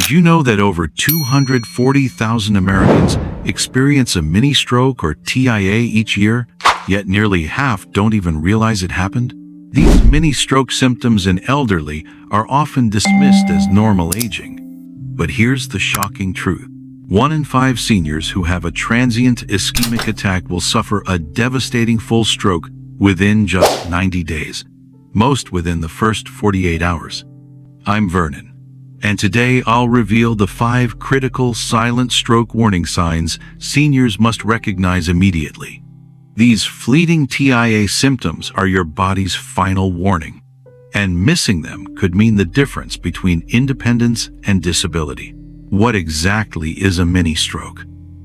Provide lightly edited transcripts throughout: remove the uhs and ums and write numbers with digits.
Did you know that over 240,000 Americans experience a mini stroke or TIA each year, yet nearly half don't even realize it happened? These mini stroke symptoms in elderly are often dismissed as normal aging. But here's the shocking truth. 1 in 5 seniors who have a transient ischemic attack will suffer a devastating full stroke within just 90 days, most within the first 48 hours. I'm Vernon, and today I'll reveal the 5 critical silent stroke warning signs seniors must recognize immediately. These fleeting TIA symptoms are your body's final warning, and missing them could mean the difference between independence and disability. What exactly is a mini stroke?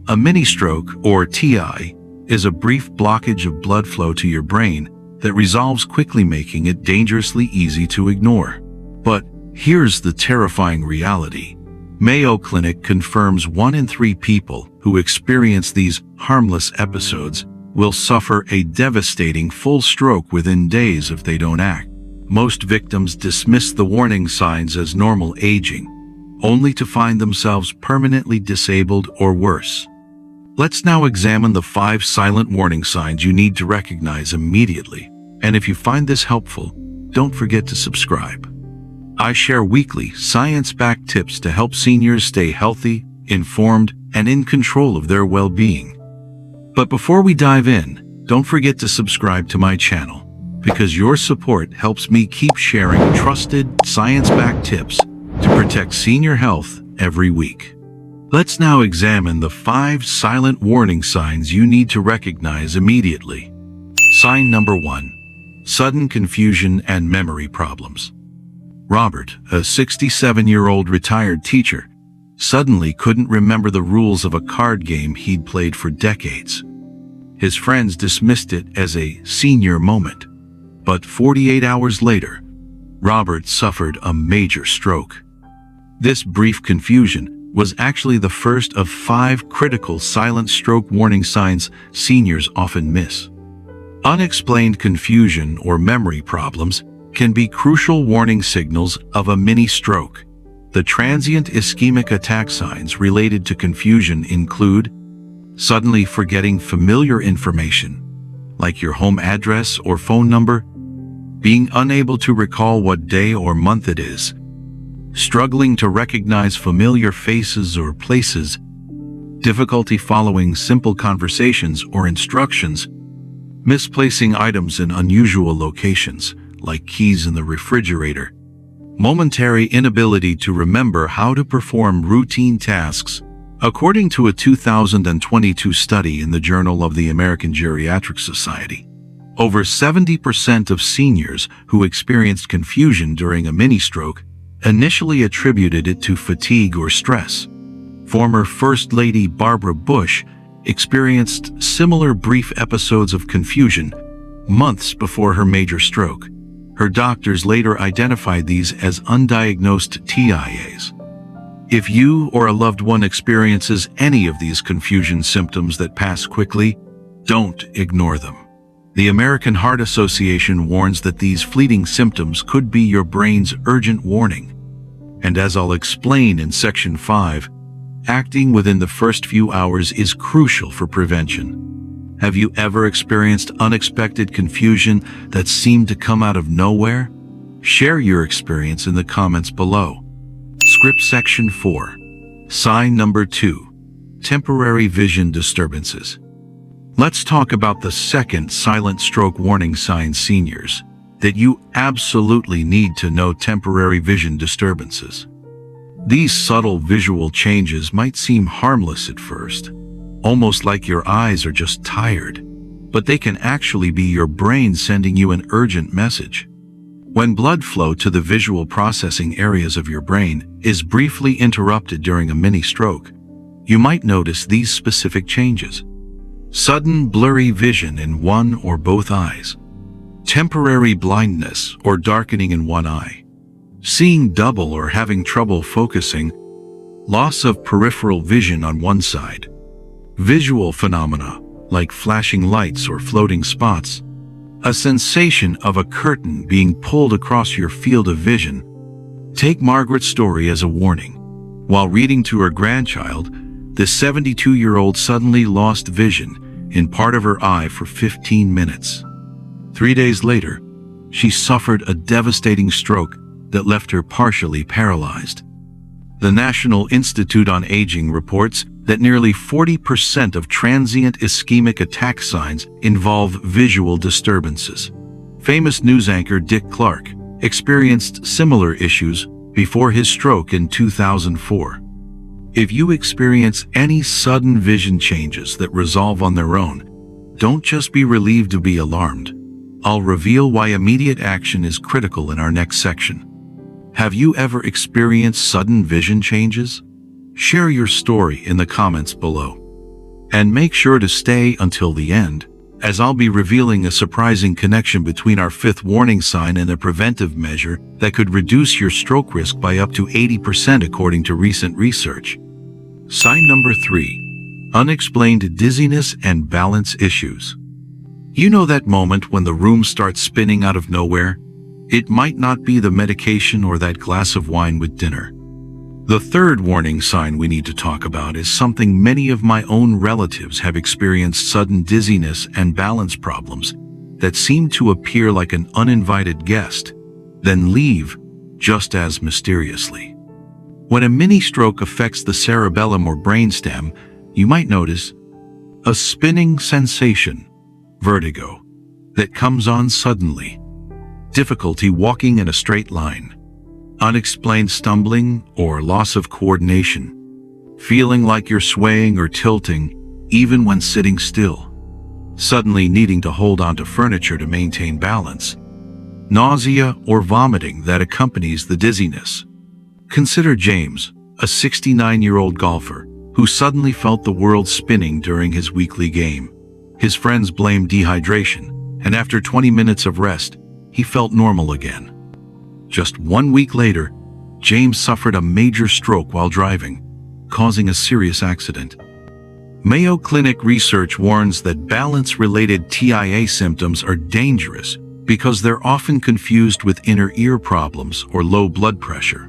A mini stroke, or TI, is a brief blockage of blood flow to your brain that resolves quickly, making it dangerously easy to ignore. But here's the terrifying reality. Mayo Clinic confirms 1 in 3 people who experience these harmless episodes will suffer a devastating full stroke within days if they don't act. Most victims dismiss the warning signs as normal aging, only to find themselves permanently disabled or worse. Let's now examine the 5 silent warning signs you need to recognize immediately. And if you find this helpful, don't forget to subscribe. I share weekly, science-backed tips to help seniors stay healthy, informed, and in control of their well-being. But before we dive in, don't forget to subscribe to my channel, because your support helps me keep sharing trusted, science-backed tips to protect senior health every week. Let's now examine the 5 silent warning signs you need to recognize immediately. Sign number 1. Sudden confusion and memory problems. Robert, a 67-year-old retired teacher, suddenly couldn't remember the rules of a card game he'd played for decades. His friends dismissed it as a senior moment, but 48 hours later, Robert suffered a major stroke. This brief confusion was actually the first of 5 critical silent stroke warning signs seniors often miss. Unexplained confusion or memory problems can be crucial warning signals of a mini stroke. The transient ischemic attack signs related to confusion include suddenly forgetting familiar information, like your home address or phone number, being unable to recall what day or month it is, struggling to recognize familiar faces or places, difficulty following simple conversations or instructions, misplacing items in unusual locations, like keys in the refrigerator, momentary inability to remember how to perform routine tasks. According to a 2022 study in the Journal of the American Geriatric Society, over 70% of seniors who experienced confusion during a mini stroke initially attributed it to fatigue or stress. Former First Lady Barbara Bush experienced similar brief episodes of confusion months before her major stroke. Her doctors later identified these as undiagnosed TIAs. If you or a loved one experiences any of these confusion symptoms that pass quickly, don't ignore them. The American Heart Association warns that these fleeting symptoms could be your brain's urgent warning. And as I'll explain in Section 5, acting within the first few hours is crucial for prevention. Have you ever experienced unexpected confusion that seemed to come out of nowhere? Share your experience in the comments below. Script Section 4. Sign number 2. Temporary vision disturbances. Let's talk about the second silent stroke warning sign seniors that you absolutely need to know: temporary vision disturbances. These subtle visual changes might seem harmless at first, almost like your eyes are just tired, but they can actually be your brain sending you an urgent message. When blood flow to the visual processing areas of your brain is briefly interrupted during a mini stroke, you might notice these specific changes. Sudden blurry vision in one or both eyes, temporary blindness or darkening in one eye, seeing double or having trouble focusing, loss of peripheral vision on one side, visual phenomena like flashing lights or floating spots, a sensation of a curtain being pulled across your field of vision. Take Margaret's story as a warning. While reading to her grandchild, the 72-year-old suddenly lost vision in part of her eye for 15 minutes. 3 days later, she suffered a devastating stroke that left her partially paralyzed. The National Institute on Aging reports that nearly 40% of transient ischemic attack signs involve visual disturbances. Famous news anchor Dick Clark experienced similar issues before his stroke in 2004. If you experience any sudden vision changes that resolve on their own, don't just be relieved to be alarmed. I'll reveal why immediate action is critical in our next section. Have you ever experienced sudden vision changes? Share your story in the comments below. And make sure to stay until the end, as I'll be revealing a surprising connection between our fifth warning sign and a preventive measure that could reduce your stroke risk by up to 80% according to recent research. Sign number 3. Unexplained dizziness and balance issues. You know that moment when the room starts spinning out of nowhere? It might not be the medication or that glass of wine with dinner. The third warning sign we need to talk about is something many of my own relatives have experienced: sudden dizziness and balance problems that seem to appear like an uninvited guest, then leave just as mysteriously. When a mini stroke affects the cerebellum or brainstem, you might notice a spinning sensation, vertigo, that comes on suddenly, difficulty walking in a straight line, unexplained stumbling or loss of coordination, feeling like you're swaying or tilting even when sitting still, suddenly needing to hold onto furniture to maintain balance, nausea or vomiting that accompanies the dizziness. Consider James, a 69-year-old golfer who suddenly felt the world spinning during his weekly game. His friends blamed dehydration, and after 20 minutes of rest, he felt normal again. Just 1 week later, James suffered a major stroke while driving, causing a serious accident. Mayo Clinic research warns that balance-related TIA symptoms are dangerous because they're often confused with inner ear problems or low blood pressure.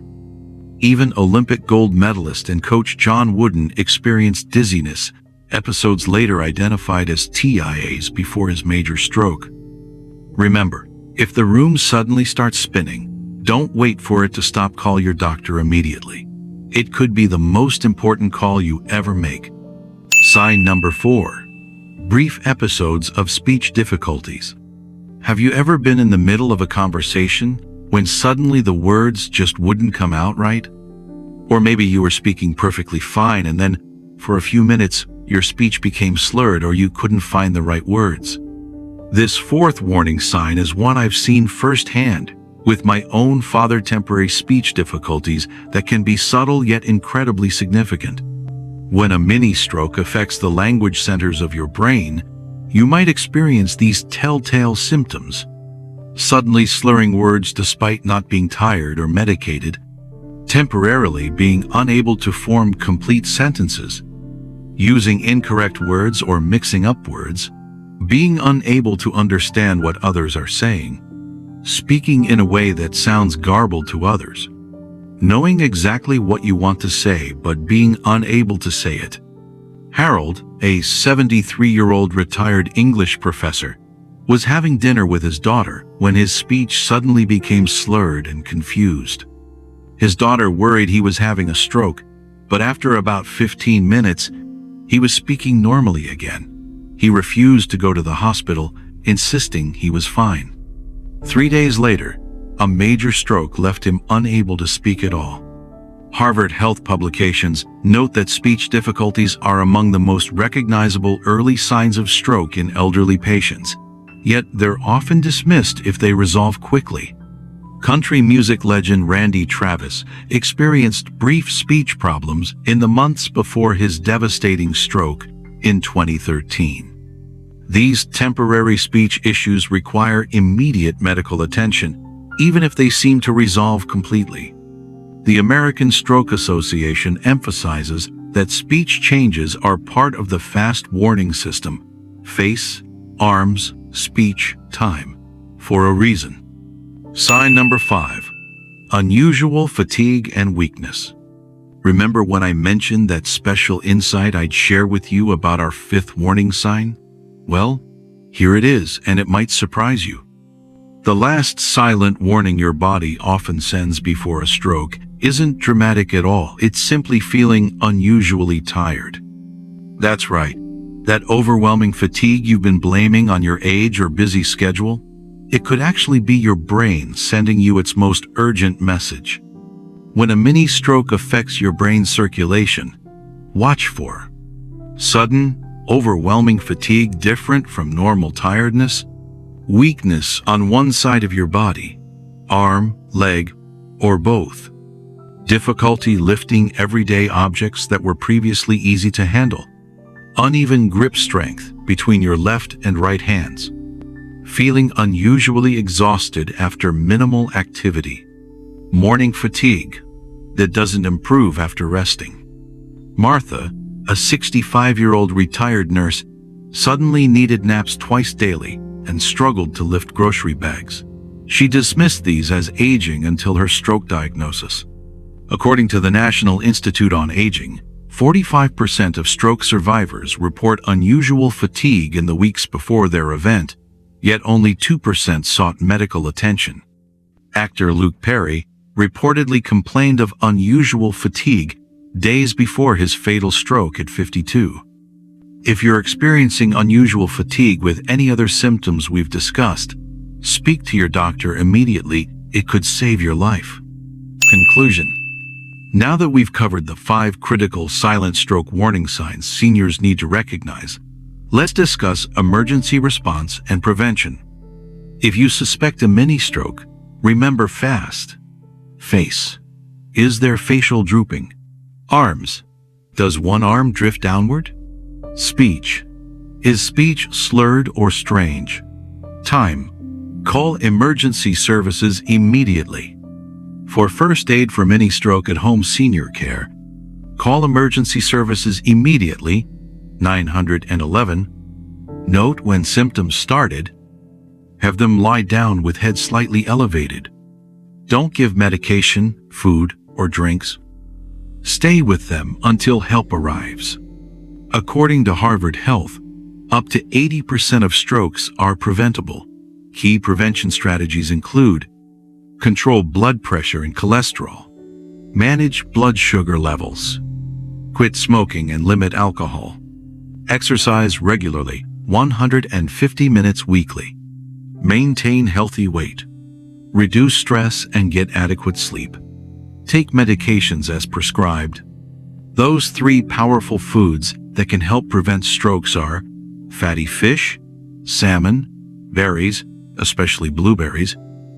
Even Olympic gold medalist and coach John Wooden experienced dizziness, episodes later identified as TIAs before his major stroke. Remember, if the room suddenly starts spinning, don't wait for it to stop. Call your doctor immediately. It could be the most important call you ever make. Sign number 4. Brief episodes of speech difficulties. Have you ever been in the middle of a conversation when suddenly the words just wouldn't come out right? Or maybe you were speaking perfectly fine and then, for a few minutes, your speech became slurred or you couldn't find the right words. This fourth warning sign is one I've seen firsthand with my own father: temporary speech difficulties that can be subtle yet incredibly significant. When a mini stroke affects the language centers of your brain, you might experience these telltale symptoms: suddenly slurring words despite not being tired or medicated, temporarily being unable to form complete sentences, using incorrect words or mixing up words, being unable to understand what others are saying, speaking in a way that sounds garbled to others, knowing exactly what you want to say but being unable to say it. Harold, a 73-year-old retired English professor, was having dinner with his daughter when his speech suddenly became slurred and confused. His daughter worried he was having a stroke, but after about 15 minutes, he was speaking normally again. He refused to go to the hospital, insisting he was fine. 3 days later, a major stroke left him unable to speak at all. Harvard Health publications note that speech difficulties are among the most recognizable early signs of stroke in elderly patients, yet they're often dismissed if they resolve quickly. Country music legend Randy Travis experienced brief speech problems in the months before his devastating stroke in 2013. These temporary speech issues require immediate medical attention, even if they seem to resolve completely. The American Stroke Association emphasizes that speech changes are part of the fast warning system: face, arms, speech, time, for a reason. Sign number 5. Unusual fatigue and weakness. Remember when I mentioned that special insight I'd share with you about our fifth warning sign? Well, here it is, and it might surprise you. The last silent warning your body often sends before a stroke isn't dramatic at all. It's simply feeling unusually tired. That's right. That overwhelming fatigue you've been blaming on your age or busy schedule, it could actually be your brain sending you its most urgent message. When a mini stroke affects your brain's circulation, watch for sudden, overwhelming fatigue different from normal tiredness, weakness on one side of your body, arm, leg, or both, difficulty lifting everyday objects that were previously easy to handle, uneven grip strength between your left and right hands, feeling unusually exhausted after minimal activity, morning fatigue that doesn't improve after resting. Martha, a 65-year-old retired nurse, suddenly needed naps twice daily and struggled to lift grocery bags. She dismissed these as aging until her stroke diagnosis. According to the National Institute on Aging, 45% of stroke survivors report unusual fatigue in the weeks before their event, yet only 2% sought medical attention. Actor Luke Perry reportedly complained of unusual fatigue days before his fatal stroke at 52. If you're experiencing unusual fatigue with any other symptoms we've discussed, speak to your doctor immediately. It could save your life. Conclusion. Now that we've covered the 5 critical silent stroke warning signs seniors need to recognize, let's discuss emergency response and prevention. If you suspect a mini stroke, remember fast. Face. Is there facial drooping? Arms. Does one arm drift downward? Speech. Is speech slurred or strange? Time. Call emergency services immediately. For first aid for mini stroke at home senior care, call emergency services immediately, 911. Note when symptoms started. Have them lie down with head slightly elevated. Don't give medication, food, or drinks. Stay with them until help arrives. According to Harvard Health, up to 80% of strokes are preventable. Key prevention strategies include control blood pressure and cholesterol, manage blood sugar levels, quit smoking and limit alcohol, exercise regularly, 150 minutes weekly, maintain healthy weight, reduce stress and get adequate sleep, take medications as prescribed. Those 3 powerful foods that can help prevent strokes are fatty fish, salmon, berries, especially blueberries,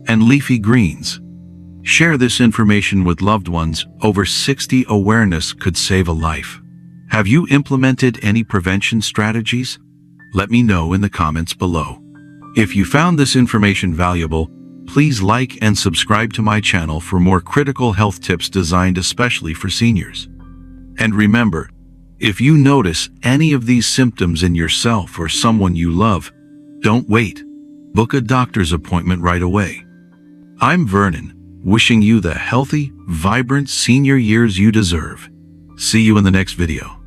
and leafy greens. Share this information with loved ones. Over 60 awareness could save a life. Have you implemented any prevention strategies? Let me know in the comments below. If you found this information valuable, please like and subscribe to my channel for more critical health tips designed especially for seniors. And remember, if you notice any of these symptoms in yourself or someone you love, don't wait. Book a doctor's appointment right away. I'm Vernon, wishing you the healthy, vibrant senior years you deserve. See you in the next video.